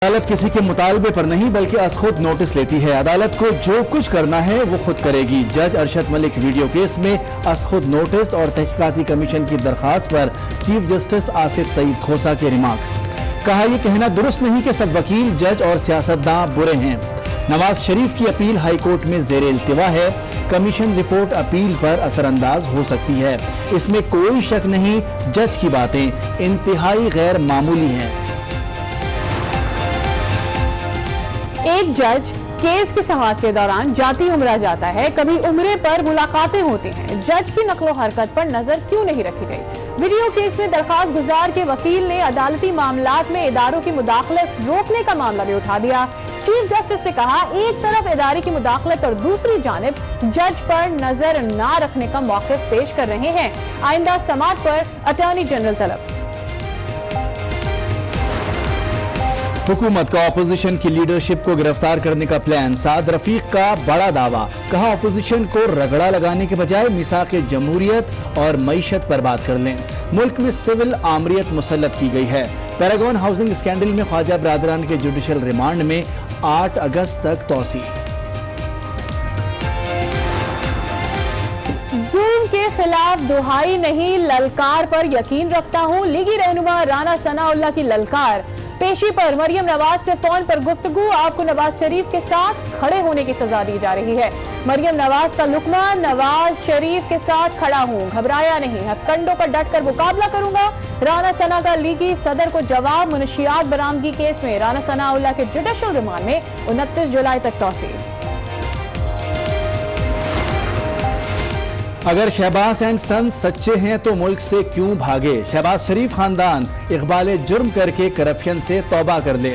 عدالت کسی کے مطالبے پر نہیں بلکہ از خود نوٹس لیتی ہے۔ عدالت کو جو کچھ کرنا ہے وہ خود کرے گی۔ جج ارشد ملک ویڈیو کیس میں از خود نوٹس اور تحقیقاتی کمیشن کی درخواست پر چیف جسٹس آصف سعید کھوسہ کے ریمارکس۔ کہا یہ کہنا درست نہیں کہ سب وکیل، جج اور سیاستداں برے ہیں۔ نواز شریف کی اپیل ہائی کورٹ میں زیر التوا ہے۔ کمیشن رپورٹ اپیل پر اثر انداز ہو سکتی ہے، اس میں کوئی شک نہیں۔ جج کی باتیں انتہائی غیر معمولی ہیں۔ ایک جج کیس کی سماعت کے دوران جاتی عمرہ جاتا ہے، کبھی عمرے پر ملاقاتیں ہوتی ہیں، جج کی نقل و حرکت پر نظر کیوں نہیں رکھی گئی؟ ویڈیو کیس میں درخواست گزار کے وکیل نے عدالتی معاملات میں اداروں کی مداخلت روکنے کا معاملہ بھی اٹھا دیا۔ چیف جسٹس نے کہا ایک طرف ادارے کی مداخلت اور دوسری جانب جج پر نظر نہ رکھنے کا موقف پیش کر رہے ہیں۔ آئندہ سماعت پر اٹارنی جنرل طلب۔ حکومت کا اپوزیشن کی لیڈرشپ کو گرفتار کرنے کا پلان، سعد رفیق کا بڑا دعویٰ۔ کہا اپوزیشن کو رگڑا لگانے کے بجائے میثاق جمہوریت اور معیشت پر بات کر لیں۔ ملک میں سول آمریت مسلط کی گئی ہے۔ پیراگون ہاؤسنگ اسکینڈل میں خواجہ برادران کے جوڈیشل ریمانڈ میں 8 اگست تک توسیع۔ ظلم کے خلاف دہائی نہیں، للکار پر یقین رکھتا ہوں، لیگی رہنما رانا ثناء اللہ کی للکار۔ پیشی پر مریم نواز سے فون پر گفتگو، آپ کو نواز شریف کے ساتھ کھڑے ہونے کی سزا دی جا رہی ہے۔ مریم نواز کا لقمہ، نواز شریف کے ساتھ کھڑا ہوں، گھبرایا نہیں، ہتھ کنڈوں کا ڈٹ کر مقابلہ کروں گا۔ رانا ثناء کا لیگی صدر کو جواب، منشیات برآمدگی کیس میں رانا ثناء اللہ کے جوڈیشل ریمانڈ میں 29 جولائی تک توسیع۔ اگر شہباز اینڈ سنز سچے ہیں تو ملک سے کیوں بھاگے؟ شہباز شریف خاندان اقبال جرم کر کے کرپشن سے توبہ کر لے۔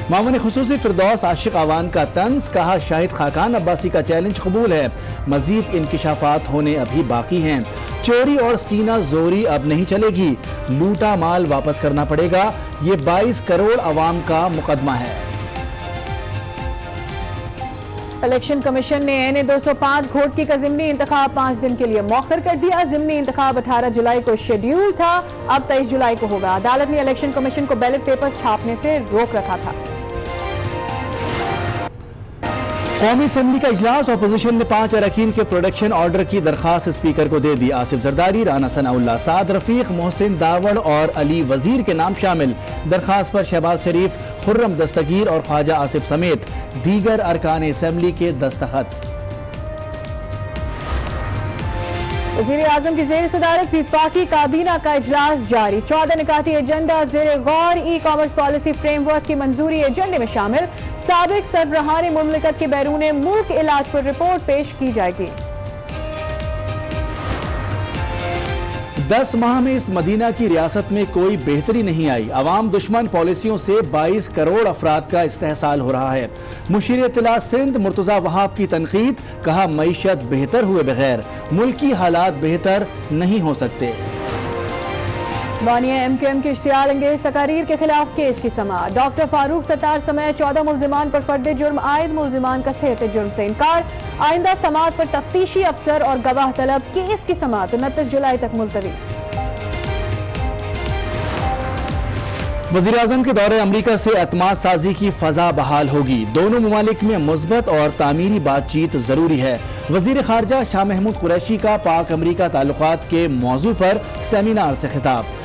معاون خصوصی فردوس عاشق آوان کا طنز، کہا شاہد خاقان عباسی کا چیلنج قبول ہے، مزید انکشافات ہونے ابھی باقی ہیں۔ چوری اور سینہ زوری اب نہیں چلے گی، لوٹا مال واپس کرنا پڑے گا، یہ 22 کروڑ عوام کا مقدمہ ہے۔ الیکشن کمیشن نے این 205 گھوٹکی کا ضمنی انتخاب 5 دن کے لیے مؤخر کر دیا۔ ضمنی انتخاب 18 جولائی کو شیڈیول تھا، اب 23 جولائی کو ہوگا۔ عدالت نے الیکشن کمیشن کو بیلٹ پیپرز چھاپنے سے روک رکھا تھا۔ قومی اسمبلی کا اجلاس، اپوزیشن نے 5 اراکین کے پروڈکشن آرڈر کی درخواست اسپیکر کو دے دی۔ آصف زرداری، رانا ثناء اللہ، سعد رفیق، محسن داوڑ اور علی وزیر کے نام شامل۔ درخواست پر شہباز شریف، خرم دستگیر اور خواجہ آصف سمیت دیگر ارکان اسمبلی کے دستخط۔ وزیر اعظم کی زیر صدارت وفاقی کابینہ کا اجلاس جاری، 14 نکاتی ایجنڈا زیر غور۔ E commerce policy frame work کی منظوری ایجنڈے میں شامل۔ سابق سربراہان مملکت کے بیرون ملک علاج پر رپورٹ پیش کی جائے گی۔ 10 ماہ میں اس مدینہ کی ریاست میں کوئی بہتری نہیں آئی، عوام دشمن پالیسیوں سے 22 کروڑ افراد کا استحصال ہو رہا ہے۔ مشیر اطلاع سندھ مرتضی وہاب کی تنقید، کہا معیشت بہتر ہوئے بغیر ملکی حالات بہتر نہیں ہو سکتے۔ بانیہ ایم کیو ایم کی اشتعال انگیز تقاریر کے خلاف کیس کی سماعت، ڈاکٹر فاروق ستار سمیت 14 ملزمان پر فرد جرم عائد، ملزمان کا صحت جرم سے انکار۔ آئندہ سماعت پر تفتیشی افسر اور گواہ طلب، کیس کی سماعت 29 جولائی تک ملتوی۔ وزیر اعظم کے دورے امریکہ سے اعتماد سازی کی فضا بحال ہوگی، دونوں ممالک میں مثبت اور تعمیری بات چیت ضروری ہے۔ وزیر خارجہ شاہ محمود قریشی کا پاک امریکہ تعلقات کے موضوع پر سیمینار سے خطاب۔